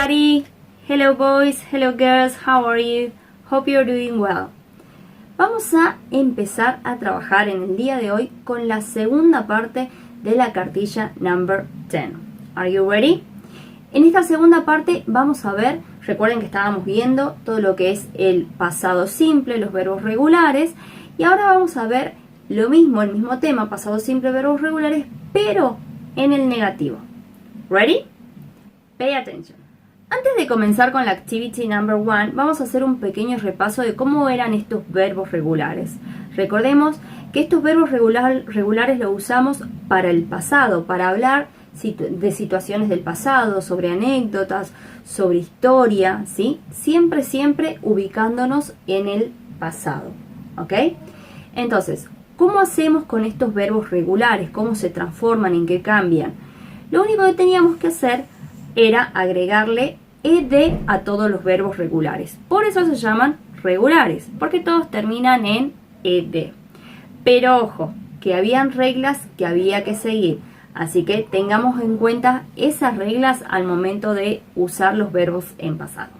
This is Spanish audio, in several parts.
everybody! Hello boys, hello girls, how are you? Hope you're doing well. Vamos a empezar a trabajar en el día de hoy con la segunda parte de la cartilla number 10. Are you ready? En esta segunda parte vamos a ver, recuerden que estábamos viendo todo lo que es el pasado simple, los verbos regulares, y ahora vamos a ver lo mismo, el mismo tema, pasado simple, verbos regulares, pero en el negativo. Ready? Pay attention. Antes de comenzar con la activity number 1, vamos a hacer un pequeño repaso de cómo eran estos verbos regulares. Recordemos que estos verbos regulares los usamos para el pasado, para hablar de situaciones del pasado, sobre anécdotas, sobre historia, ¿sí? Siempre ubicándonos en el pasado, ¿ok? Entonces, ¿cómo hacemos con estos verbos regulares? ¿Cómo se transforman? ¿En qué cambian? Lo único que teníamos que hacer era agregarle ed a todos los verbos regulares. Por eso se llaman regulares, porque todos terminan en ed. Pero ojo, que habían reglas que había que seguir. Así que tengamos en cuenta esas reglas al momento de usar los verbos en pasado.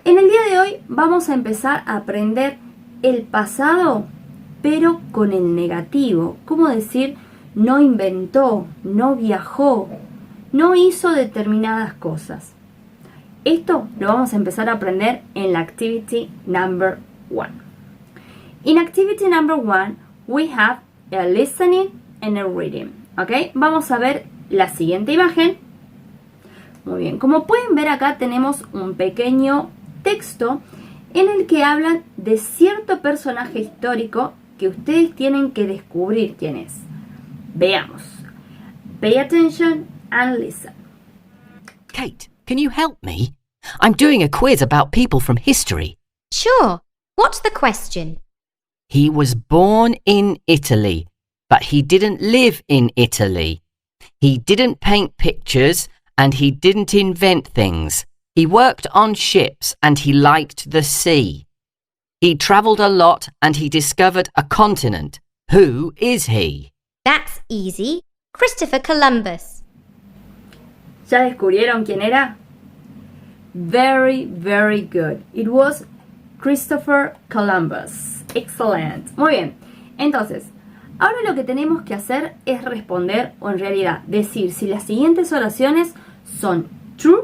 En el día de hoy vamos a empezar a aprender el pasado, pero con el negativo. ¿Cómo decir no inventó, no viajó, no hizo determinadas cosas? Esto lo vamos a empezar a aprender en la activity number 1. In activity number 1, we have a listening and a reading. ¿Ok? Vamos a ver la siguiente imagen. Muy bien, como pueden ver acá tenemos un pequeño texto en el que hablan de cierto personaje histórico que ustedes tienen que descubrir quién es. Veamos. Pay attention and listen. Kate, can you help me? I'm doing a quiz about people from history. Sure. What's the question? He was born in Italy, but he didn't live in Italy. He didn't paint pictures and he didn't invent things. He worked on ships and he liked the sea. He travelled a lot and he discovered a continent. Who is he? That's easy. Christopher Columbus. ¿Ya descubrieron quién era? Very good. It was Christopher Columbus. Excellent. Muy bien. Entonces, ahora lo que tenemos que hacer es responder, o en realidad decir si las siguientes oraciones son true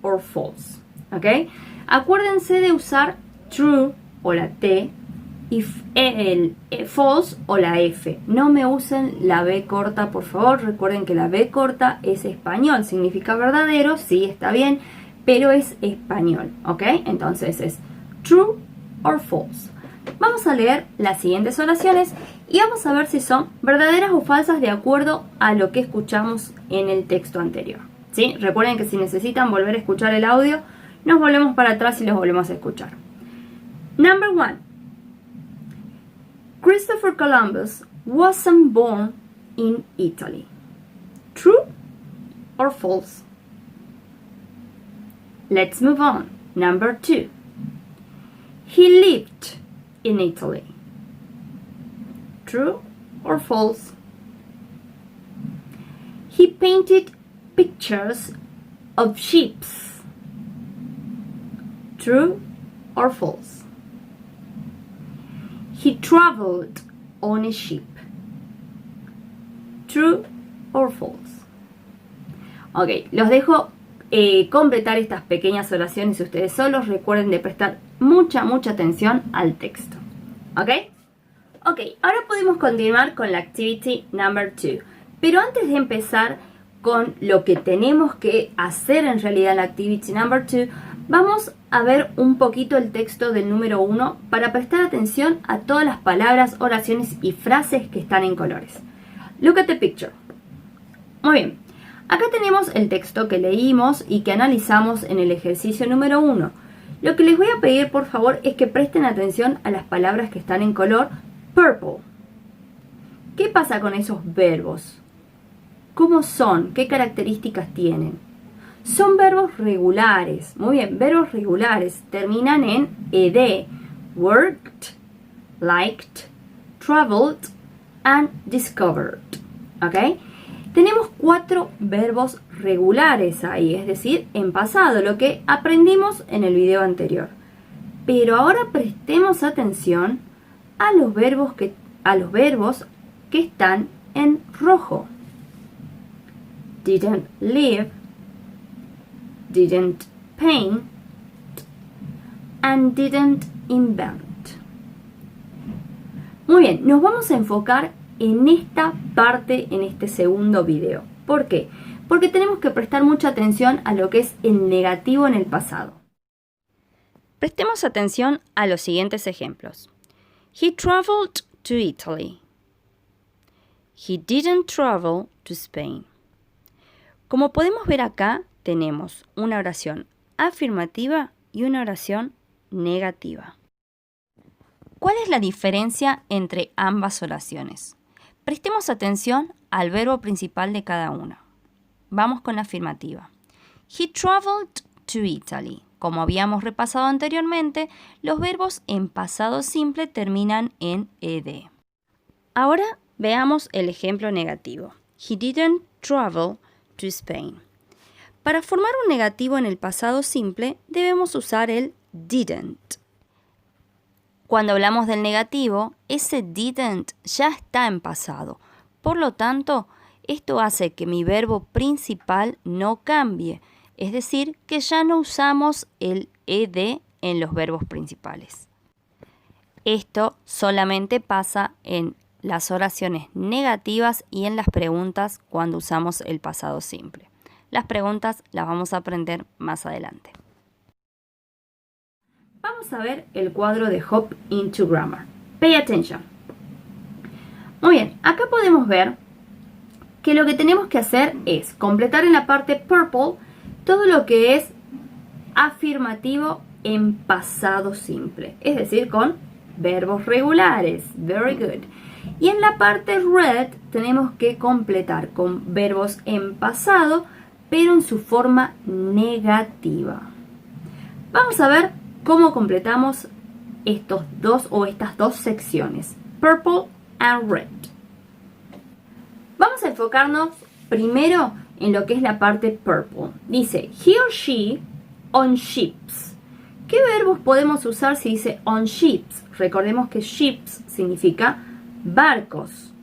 or false. ¿Ok? Acuérdense de usar true o la T y el false o la F. No me usen la B corta, por favor. Recuerden que la B corta es español. Significa verdadero, sí, está bien, pero es español. ¿Ok? Entonces es true or false. Vamos a leer las siguientes oraciones y vamos a ver si son verdaderas o falsas de acuerdo a lo que escuchamos en el texto anterior. ¿Sí? Recuerden que si necesitan volver a escuchar el audio, nos volvemos para atrás y los volvemos a escuchar. Number 1. Christopher Columbus wasn't born in Italy. True or false? Let's move on. Number 2. He lived in Italy. True or false? He painted pictures of ships. True or false? He traveled on a ship. True or false? Ok, los dejo completar estas pequeñas oraciones ustedes solos. Recuerden de prestar mucha atención al texto. ¿Ok? Ok, ahora podemos continuar con la activity number 2. Pero antes de empezar con lo que tenemos que hacer en realidad en la activity number 2, vamos a ver un poquito el texto del número 1 para prestar atención a todas las palabras, oraciones y frases que están en colores. Look at the picture. Muy bien. Acá tenemos el texto que leímos y que analizamos en el ejercicio número 1. Lo que les voy a pedir, por favor, es que presten atención a las palabras que están en color purple. ¿Qué pasa con esos verbos? ¿Cómo son? ¿Qué características tienen? Son verbos regulares. Muy bien, verbos regulares. Terminan en ed. Worked, liked, traveled, and discovered. ¿Ok? Tenemos 4 verbos regulares ahí, es decir, en pasado, lo que aprendimos en el video anterior. Pero ahora prestemos atención a los verbos que están en rojo. Didn't live, didn't paint, and didn't invent. Muy bien, nos vamos a enfocar en esta parte, en este segundo video. ¿Por qué? Porque tenemos que prestar mucha atención a lo que es el negativo en el pasado. Prestemos atención a los siguientes ejemplos. He traveled to Italy. He didn't travel to Spain. Como podemos ver acá, tenemos una oración afirmativa y una oración negativa. ¿Cuál es la diferencia entre ambas oraciones? Prestemos atención al verbo principal de cada una. Vamos con la afirmativa. He traveled to Italy. Como habíamos repasado anteriormente, los verbos en pasado simple terminan en ed. Ahora veamos el ejemplo negativo. He didn't travel to Spain. Para formar un negativo en el pasado simple, debemos usar el didn't. Cuando hablamos del negativo, ese didn't ya está en pasado. Por lo tanto, esto hace que mi verbo principal no cambie. Es decir, que ya no usamos el ed en los verbos principales. Esto solamente pasa en las oraciones negativas y en las preguntas cuando usamos el pasado simple. Las preguntas las vamos a aprender más adelante. Vamos a ver el cuadro de Hop into Grammar. Pay attention. Muy bien, acá podemos ver que lo que tenemos que hacer es completar en la parte purple todo lo que es afirmativo en pasado simple, es decir, con verbos regulares. Very good. Y en la parte red tenemos que completar con verbos en pasado, pero en su forma negativa. Vamos a ver cómo completamos estas dos secciones, purple and red. Vamos a enfocarnos primero en lo que es la parte purple. Dice, he or she on ships. ¿Qué verbos podemos usar si dice on ships? Recordemos que ships significa barcos.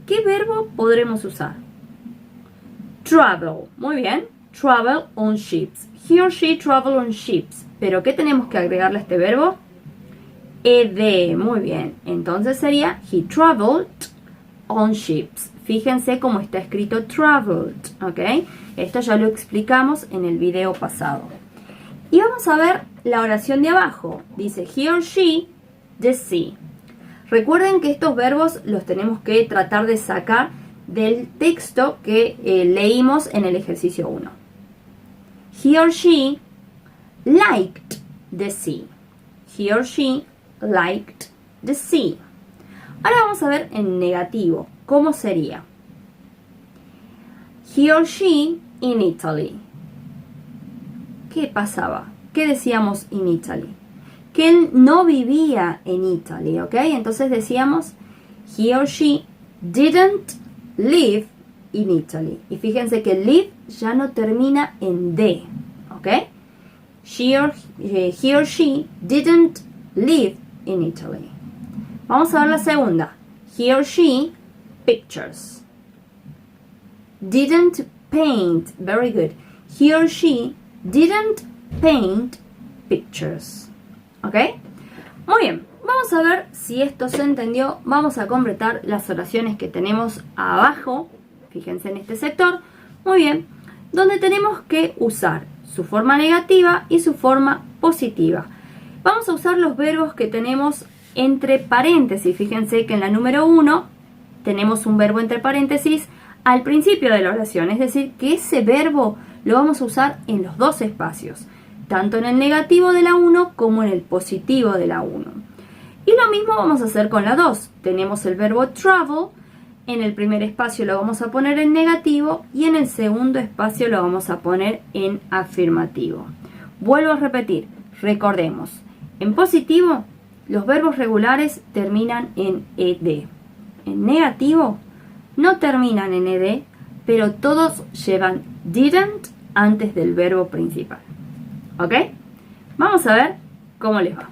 ¿Qué verbo podremos usar? Travel. Muy bien. Travel on ships. He or she travel on ships. ¿Pero qué tenemos que agregarle a este verbo? Ed. Muy bien. Entonces sería he traveled on ships. Fíjense cómo está escrito traveled, ¿ok? Esto ya lo explicamos en el video pasado. Y vamos a ver la oración de abajo. Dice he or she, the sea. Recuerden que estos verbos los tenemos que tratar de sacar del texto que leímos en el ejercicio 1. He or she liked the sea. He or she liked the sea. Ahora vamos a ver en negativo. ¿Cómo sería? He or she in Italy. ¿Qué pasaba? ¿Qué decíamos in Italy? Que él no vivía en Italy, ¿ok? Entonces decíamos he or she didn't live in Italy. Y fíjense que live ya no termina en D, ¿ok? He or she didn't live in Italy. Vamos a ver la segunda. He or she pictures. Didn't paint. Very good. He or she didn't paint pictures. ¿Ok? Muy bien. Vamos a ver si esto se entendió. Vamos a completar las oraciones que tenemos abajo. Fíjense en este sector. Muy bien. Donde tenemos que usar su forma negativa y su forma positiva. Vamos a usar los verbos que tenemos entre paréntesis. Fíjense que en la número 1 tenemos un verbo entre paréntesis al principio de la oración. Es decir, que ese verbo lo vamos a usar en los dos espacios. Tanto en el negativo de la 1 como en el positivo de la 1. Y lo mismo vamos a hacer con la 2. Tenemos el verbo travel. En el primer espacio lo vamos a poner en negativo y en el segundo espacio lo vamos a poner en afirmativo. Vuelvo a repetir. Recordemos. En positivo, los verbos regulares terminan en ed. En negativo, no terminan en ed, pero todos llevan didn't antes del verbo principal. ¿Ok? Vamos a ver cómo les va.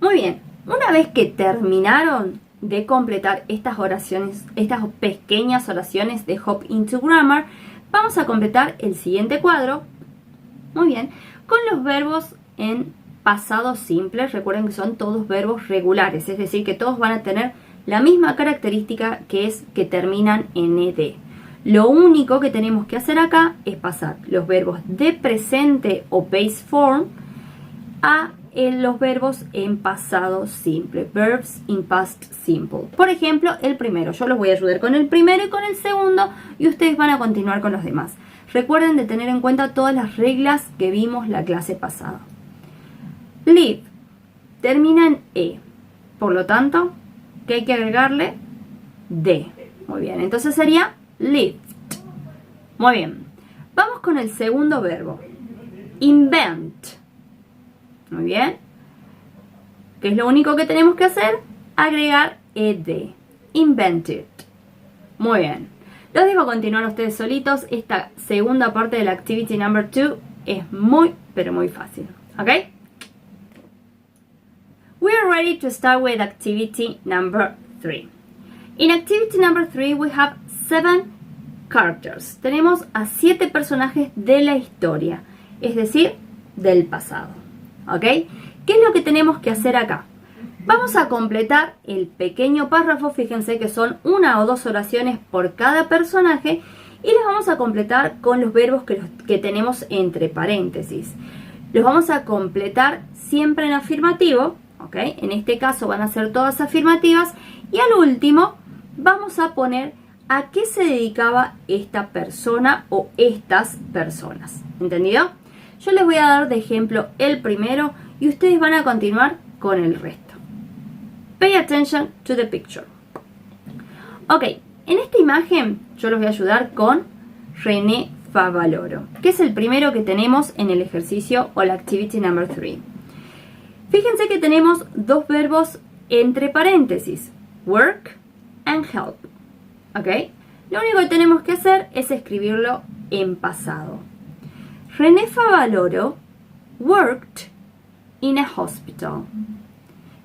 Muy bien, una vez que terminaron de completar estas oraciones, estas pequeñas oraciones de Hop into Grammar, vamos a completar el siguiente cuadro, muy bien, con los verbos en pasado simple. Recuerden que son todos verbos regulares, es decir, que todos van a tener la misma característica, que es que terminan en ed. Lo único que tenemos que hacer acá es pasar los verbos de presente o base form a los verbos en pasado simple, verbs in past simple. Por ejemplo, el primero, yo los voy a ayudar con el primero y con el segundo, y ustedes van a continuar con los demás. Recuerden de tener en cuenta todas las reglas que vimos la clase pasada. Live termina en e, por lo tanto, ¿qué hay que agregarle? De. Muy bien, entonces sería lived. Muy bien, vamos con el segundo verbo, invent. Muy bien, ¿qué es lo único que tenemos que hacer? Agregar ed, invented. Muy bien, los dejo continuar ustedes solitos. Esta segunda parte de la activity number 2 es muy, pero muy fácil. ¿Ok? We are ready to start with activity number 3. In activity number 3 we have 7 characters. Tenemos a 7 personajes de la historia, es decir, del pasado. ¿Ok? ¿Qué es lo que tenemos que hacer acá? Vamos a completar el pequeño párrafo. Fíjense que son 1 o 2 oraciones por cada personaje, y las vamos a completar con los verbos que tenemos entre paréntesis. Los vamos a completar siempre en afirmativo, ¿ok? En este caso van a ser todas afirmativas, y al último vamos a poner a qué se dedicaba esta persona o estas personas. ¿Entendido? Yo les voy a dar de ejemplo el primero y ustedes van a continuar con el resto. Pay attention to the picture. Ok, en esta imagen yo los voy a ayudar con René Favaloro, que es el primero que tenemos en el ejercicio o la activity number 3. Fíjense que tenemos 2 verbos entre paréntesis, work and help. Ok, lo único que tenemos que hacer es escribirlo en pasado. René Favaloro worked in a hospital.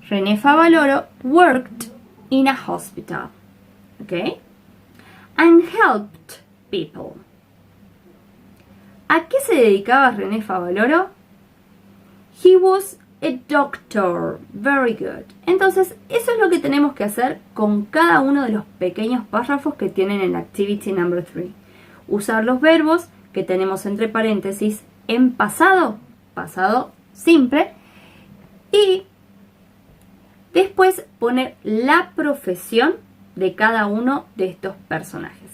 René Favaloro worked in a hospital. Okay? And helped people. ¿A qué se dedicaba René Favaloro? He was a doctor. Very good. Entonces, eso es lo que tenemos que hacer con cada uno de los pequeños párrafos que tienen en Activity Number 3. Usar los verbos que tenemos entre paréntesis en pasado, pasado simple, y después poner la profesión de cada uno de estos personajes.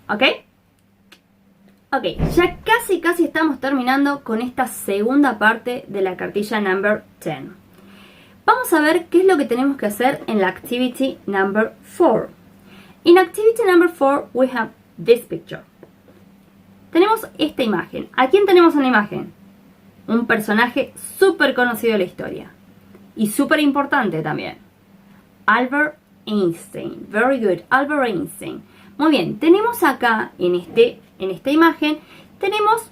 ¿Ok? Ok, ya casi estamos terminando con esta segunda parte de la cartilla number 10. Vamos a ver qué es lo que tenemos que hacer en la activity number 4. In activity number 4 we have this picture. Tenemos esta imagen. ¿A quién tenemos en la imagen? Un personaje súper conocido de la historia. Y súper importante también. Albert Einstein. Very good. Albert Einstein. Muy bien. Tenemos acá, en esta imagen, tenemos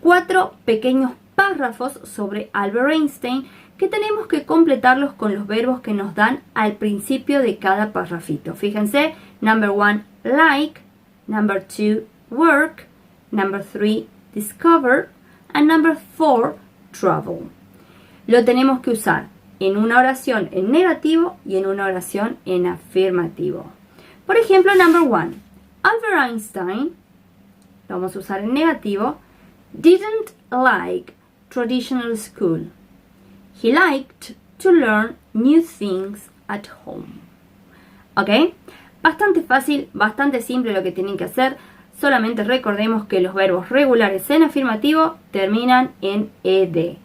4 pequeños párrafos sobre Albert Einstein que tenemos que completarlos con los verbos que nos dan al principio de cada párrafito. Fíjense. Number 1, like. Number 2, work. Number 3, discover. And number 4, travel. Lo tenemos que usar en una oración en negativo y en una oración en afirmativo. Por ejemplo, number 1. Albert Einstein, lo vamos a usar en negativo, didn't like traditional school. He liked to learn new things at home. ¿Ok? Bastante fácil, bastante simple lo que tienen que hacer. Solamente recordemos que los verbos regulares en afirmativo terminan en ed.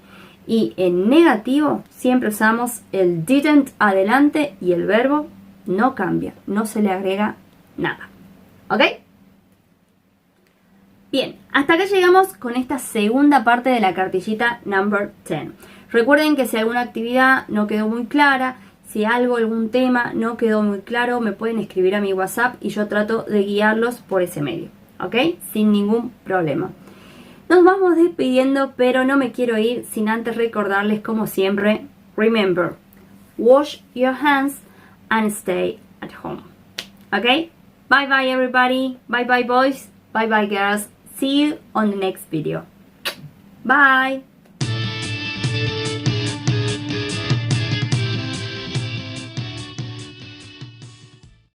Y en negativo siempre usamos el didn't adelante y el verbo no cambia, no se le agrega nada. ¿Ok? Bien, hasta acá llegamos con esta segunda parte de la cartillita number 10. Recuerden que si alguna actividad no quedó muy clara, si algún tema no quedó muy claro, me pueden escribir a mi WhatsApp y yo trato de guiarlos por ese medio, ¿ok? Sin ningún problema. Nos vamos despidiendo, pero no me quiero ir sin antes recordarles, como siempre, remember, wash your hands and stay at home. ¿Ok? Bye bye everybody. Bye bye boys. Bye bye girls. See you on the next video. Bye.